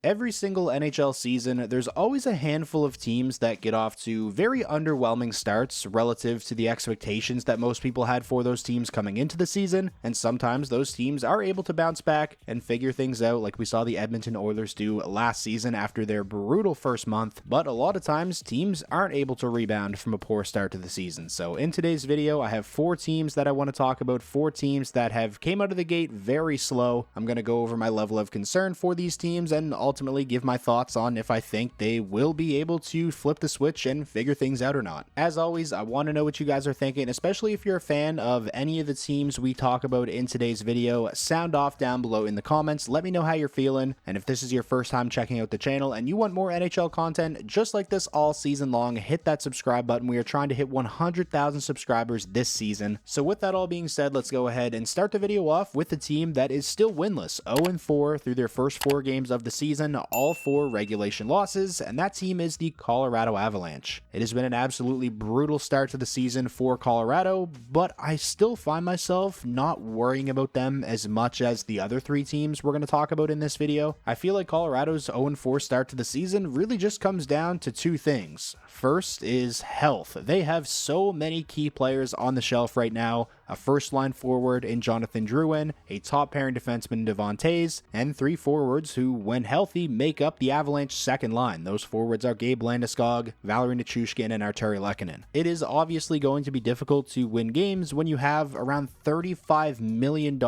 Every single NHL season, there's always a handful of teams that get off to very underwhelming starts relative to the expectations that most people had for those teams coming into the season, and sometimes those teams are able to bounce back and figure things out like we saw the Edmonton Oilers do last season after their brutal first month, but a lot of times teams aren't able to rebound from a poor start to the season. So in today's video, I have 4 teams that I want to talk about, 4 teams that have came out of the gate very slow. I'm going to go over my level of concern for these teams and ultimately give my thoughts on if I think they will be able to flip the switch and figure things out or not. As always, I want to know what you guys are thinking, especially if you're a fan of any of the teams we talk about in today's video. Sound off down below in the comments. Let me know how you're feeling, and if this is your first time checking out the channel and you want more NHL content just like this all season long, hit that subscribe button. We are trying to hit 100,000 subscribers this season. So with that all being said, let's go ahead and start the video off with the team that is still winless, 0-4 through their first 4 games of the season, all 4 regulation losses, and that team is the Colorado Avalanche. It has been an absolutely brutal start to the season for Colorado, but I still find myself not worrying about them as much as the other 3 teams we're going to talk about in this video. I feel like Colorado's 0-4 start to the season really just comes down to 2 things. First is health. They have so many key players on the shelf right now, a first-line forward in Jonathan Drouin, a top-pairing defenseman in Devon Toews, and 3 forwards who, when healthy, make up the Avalanche second line. Those forwards are Gabe Landeskog, Valeri Nichushkin, and Arturi Lehkonen. It is obviously going to be difficult to win games when you have around $35 million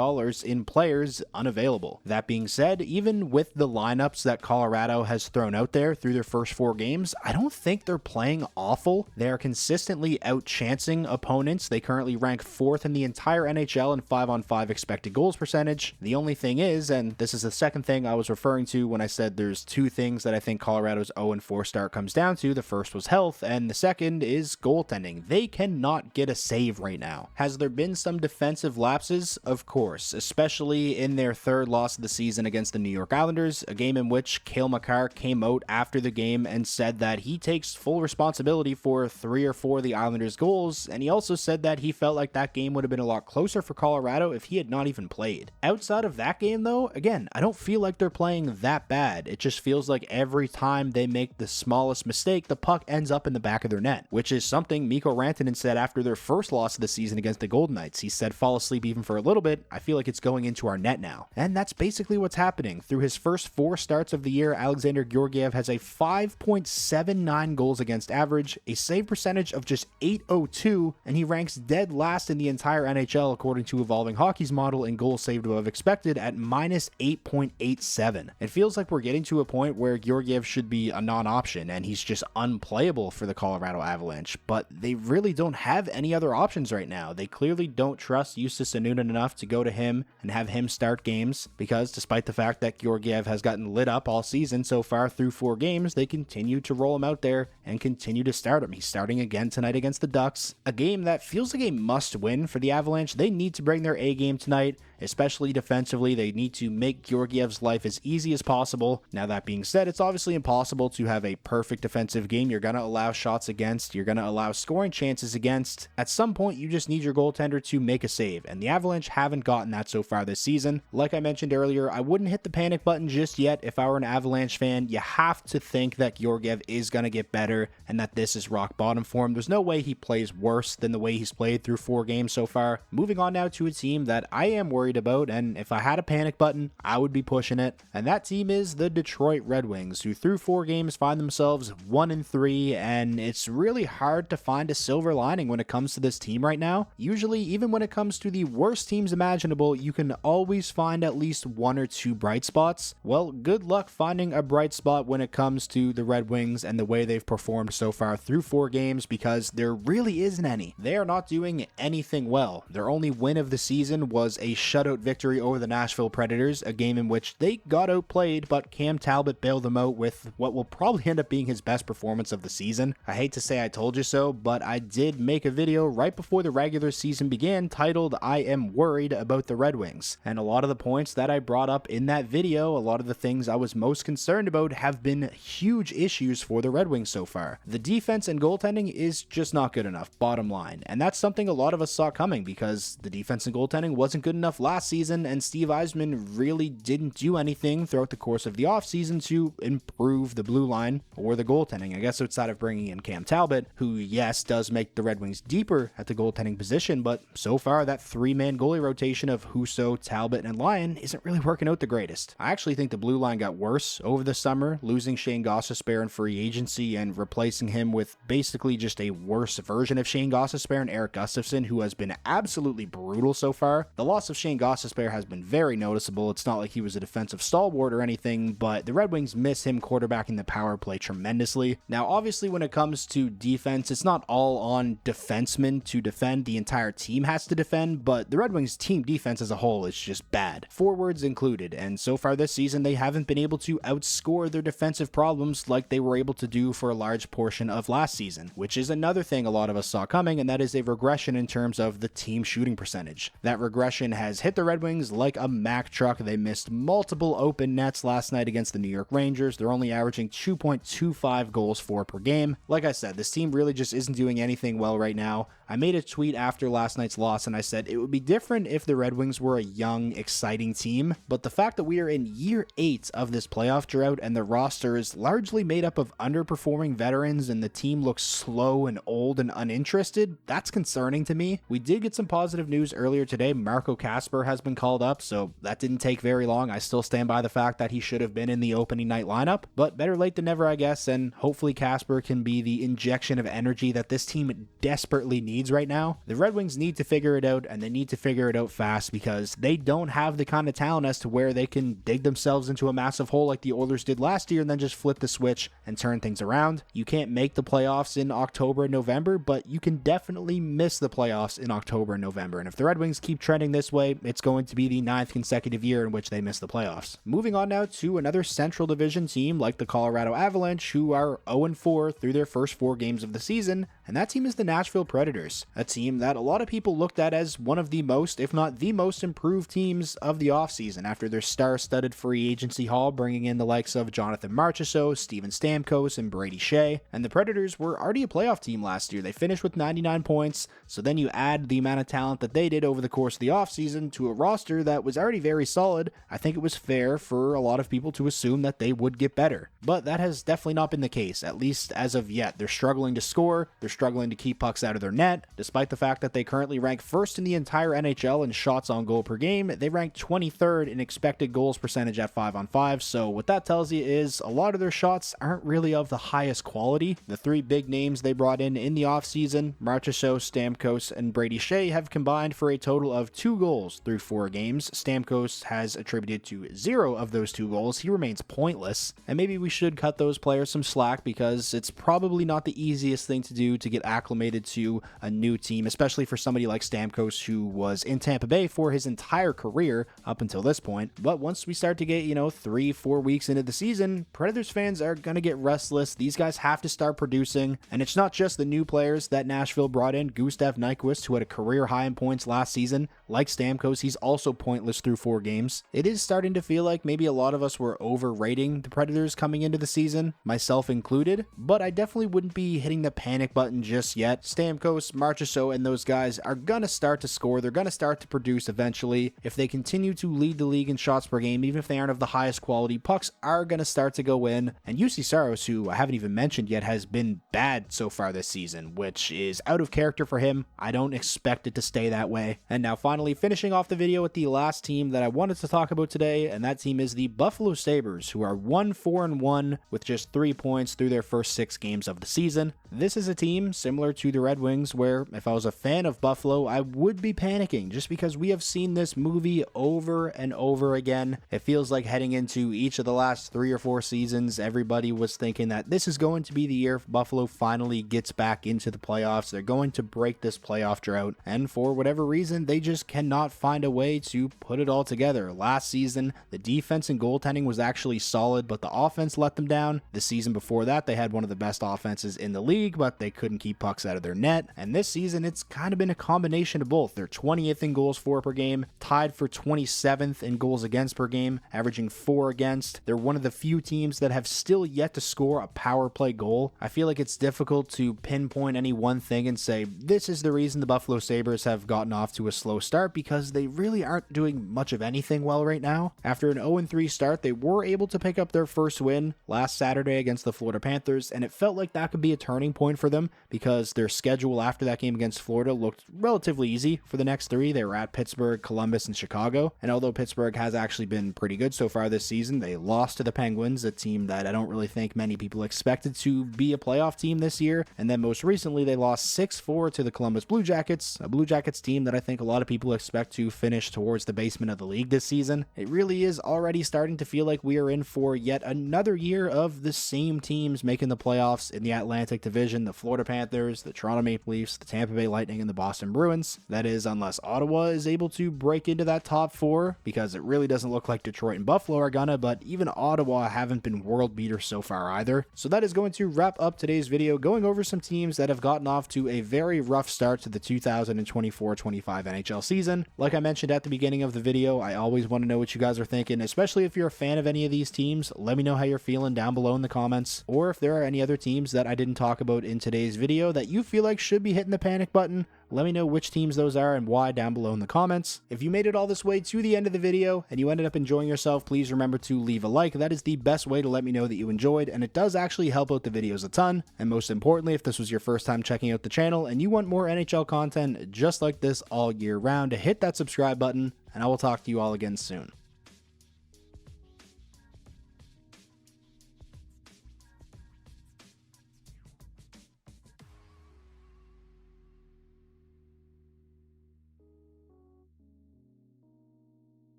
in players unavailable. That being said, even with the lineups that Colorado has thrown out there through their first 4 games, I don't think they're playing awful. They are consistently out-chancing opponents. They currently rank 4th in the entire NHL in 5-on-5 expected goals percentage. The only thing is, and this is the second thing I was referring to when I said there's 2 things that I think Colorado's 0-4 start comes down to. The first was health, and the second is goaltending. They cannot get a save right now. Has there been some defensive lapses? Of course, especially in their 3rd loss of the season against the New York Islanders, a game in which Cale Makar came out after the game and said that he takes full responsibility for 3 or 4 of the Islanders' goals, and he also said that he felt like that game would have been a lot closer for Colorado if he had not even played. Outside of that game though, again, I don't feel like they're playing that bad. It just feels like every time they make the smallest mistake, the puck ends up in the back of their net, which is something Mikko Rantanen said after their first loss of the season against the Golden Knights. He said, fall asleep even for a little bit, I feel like it's going into our net now. And that's basically what's happening. Through his first 4 starts of the year, Alexander Georgiev has a 5.79 goals against average, a save percentage of just .802, and he ranks dead last in the entire NHL according to Evolving Hockey's model in goals saved above expected at minus 8.87. It feels like we're getting to a point where Georgiev should be a non-option and he's just unplayable for the Colorado Avalanche, but they really don't have any other options right now. They clearly don't trust Justus Annunen enough to go to him and have him start games, because despite the fact that Georgiev has gotten lit up all season so far through 4 games, they continue to roll him out there and continue to start him. He's starting again tonight against the Ducks, a game that feels like a must-win for the Avalanche. They need to bring their A game tonight, especially defensively. They need to make Georgiev's life as easy as possible. Now, that being said, it's obviously impossible to have a perfect defensive game. You're going to allow shots against, you're going to allow scoring chances against. At some point, you just need your goaltender to make a save, and the Avalanche haven't gotten that so far this season. Like I mentioned earlier, I wouldn't hit the panic button just yet. If I were an Avalanche fan, you have to think that Georgiev is going to get better and that this is rock bottom for him. There's no way he plays worse than the way he's played through 4 games so far. Moving on now to a team that I am worried about, and if I had a panic button, I would be pushing it, and that team is the Detroit Red Wings, who through 4 games find themselves 1-3, and it's really hard to find a silver lining when it comes to this team right now. Usually, even when it comes to the worst teams imaginable, you can always find at least 1 or 2 bright spots. Well, good luck finding a bright spot when it comes to the Red Wings and the way they've performed so far through 4 games, because there really isn't any. They are not doing anything well. Their only win of the season was a shutout victory over the Nashville Predators, a game in which they got outplayed, but Cam Talbot bailed them out with what will probably end up being his best performance of the season. I hate to say I told you so, but I did make a video right before the regular season began titled I Am Worried About the Red Wings, and a lot of the points that I brought up in that video, a lot of the things I was most concerned about, have been huge issues for the Red Wings so far. The defense and goaltending is just not good enough, bottom line, and that's something a lot of us saw coming because the defense and goaltending wasn't good enough last season, and Steve Yzerman really didn't do anything throughout the course of the offseason to improve the blue line or the goaltending. I guess outside of bringing in Cam Talbot, who, yes, does make the Red Wings deeper at the goaltending position, but so far that three-man goalie rotation of Husso, Talbot, and Lyon isn't really working out the greatest. I actually think the blue line got worse over the summer, losing Shane Gostisbehere in free agency and replacing him with basically just a worse version of Shane Gostisbehere and Eric Gustafsson, who has been absolutely brutal so far. The loss of Shane Gostisbehere has been very noticeable. It's not like he was a defensive stalwart or anything, but the Red Wings miss him quarterbacking the power play tremendously. Now, obviously, when it comes to defense, it's not all on defensemen to defend. The entire team has to defend, but the Red Wings team defense as a whole is just bad, forwards included, and so far this season, they haven't been able to outscore their defensive problems like they were able to do for a large portion of last season, which is another thing a lot of us saw coming, and that is a regression in terms of the team shooting percentage. That regression has hit the Red Wings like a Mack truck. They missed multiple open nets last night against the New York Rangers. They're only averaging 2.25 goals for per game. Like I said, this team really just isn't doing anything well right now. I made a tweet after last night's loss and I said it would be different if the Red Wings were a young, exciting team, but the fact that we are in year 8 of this playoff drought and the roster is largely made up of underperforming veterans and the team looks slow and old and uninterested, that's concerning to me. We did get some positive news earlier today. Marco Kasper has been called up, so that didn't take very long. I still stand by the fact that he should have been in the opening night lineup, but better late than never, I guess, and hopefully Kasper can be the injection of energy that this team desperately needs right now. The Red Wings need to figure it out, and they need to figure it out fast because they don't have the kind of talent as to where they can dig themselves into a massive hole like the Oilers did last year and then just flip the switch and turn things around. You can't make the playoffs in October and November, but you can definitely miss the playoffs in October and November, and if the Red Wings keep trending this way, it's going to be the 9th consecutive year in which they miss the playoffs. Moving on now to another Central Division team like the Colorado Avalanche, who are 0-4 through their first 4 games of the season, and that team is the Nashville Predators, a team that a lot of people looked at as one of the most, if not the most improved teams of the offseason after their star-studded free agency haul, bringing in the likes of Jonathan Marchessault, Steven Stamkos, and Brady Shea. And the Predators were already a playoff team last year. They finished with 99 points, so then you add the amount of talent that they did over the course of the offseason to a roster that was already very solid. I think it was fair for a lot of people to assume that they would get better. But that has definitely not been the case, at least as of yet. They're struggling to score, they're struggling to keep pucks out of their net, despite the fact that they currently rank first in the entire NHL in shots on goal per game. They rank 23rd in expected goals percentage at 5-on-5, so what that tells you is a lot of their shots aren't really of the highest quality. The 3 big names they brought in the offseason, Marchessault, Stamkos, and Brady Shea, have combined for a total of 2 goals through 4 games. Stamkos has attributed to 0 of those 2 goals. He remains pointless, and maybe we should cut those players some slack because it's probably not the easiest thing to do to get acclimated to a new team, especially for somebody like Stamkos, who was in Tampa Bay for his entire career up until this point. But once we start to get, 3-4 weeks into the season, Predators fans are going to get restless. These guys have to start producing, and it's not just the new players that Nashville brought in. Gustav Nyquist, who had a career high in points last season, like Stamkos, he's also pointless through 4 games. It is starting to feel like maybe a lot of us were overrating the Predators coming into the season, myself included, but I definitely wouldn't be hitting the panic button just yet. Stamkos, Marchessault, and those guys are going to start to score. They're going to start to produce eventually. If they continue to lead the league in shots per game, even if they aren't of the highest quality, pucks are going to start to go in. And UC Saros, who I haven't even mentioned yet, has been bad so far this season, which is out of character for him. I don't expect it to stay that way. And now finally finishing off the video with the last team that I wanted to talk about today, and that team is the Buffalo Sabres, who are 1-4-1 with just 3 points through their first 6 games of the season. This is a team similar to the Red Wings where if I was a fan of Buffalo, I would be panicking just because we have seen this movie over and over again. It feels like heading into each of the last 3 or 4 seasons, everybody was thinking that this is going to be the year Buffalo finally gets back into the playoffs. They're going to break this playoff drought, and for whatever reason, they just cannot find a way to put it all together. Last season, the defense and goaltending was actually solid, but the offense let them down. The season before that, they had one of the best offenses in the league, but they couldn't and keep pucks out of their net, and this season it's kind of been a combination of both. They're 20th in goals for per game, tied for 27th in goals against per game, averaging 4 against. They're one of the few teams that have still yet to score a power play goal. I feel like it's difficult to pinpoint any one thing and say this is the reason the Buffalo Sabres have gotten off to a slow start, because they really aren't doing much of anything well right now. After an 0-3 start, they were able to pick up their first win last Saturday against the Florida Panthers, and it felt like that could be a turning point for them because their schedule after that game against Florida looked relatively easy for the next 3. They were at Pittsburgh, Columbus, and Chicago, and although Pittsburgh has actually been pretty good so far this season, they lost to the Penguins, a team that I don't really think many people expected to be a playoff team this year, and then most recently they lost 6-4 to the Columbus Blue Jackets, a Blue Jackets team that I think a lot of people expect to finish towards the basement of the league this season. It really is already starting to feel like we are in for yet another year of the same teams making the playoffs in the Atlantic Division: the Florida Panthers, the Toronto Maple Leafs, the Tampa Bay Lightning, and the Boston Bruins. That is, unless Ottawa is able to break into that top 4, because it really doesn't look like Detroit and Buffalo are gonna, but even Ottawa haven't been world beaters so far either. So that is going to wrap up today's video, going over some teams that have gotten off to a very rough start to the 2024-25 NHL season. Like I mentioned at the beginning of the video, I always want to know what you guys are thinking, especially if you're a fan of any of these teams. Let me know how you're feeling down below in the comments, or if there are any other teams that I didn't talk about in today's video that you feel like should be hitting the panic button. Let me know which teams those are and why down below in the comments. If you made it all this way to the end of the video and you ended up enjoying yourself, please remember to leave a like. That is the best way to let me know that you enjoyed, and it does actually help out the videos a ton. And most importantly, if this was your first time checking out the channel and you want more NHL content just like this all year round, hit that subscribe button, and I will talk to you all again soon.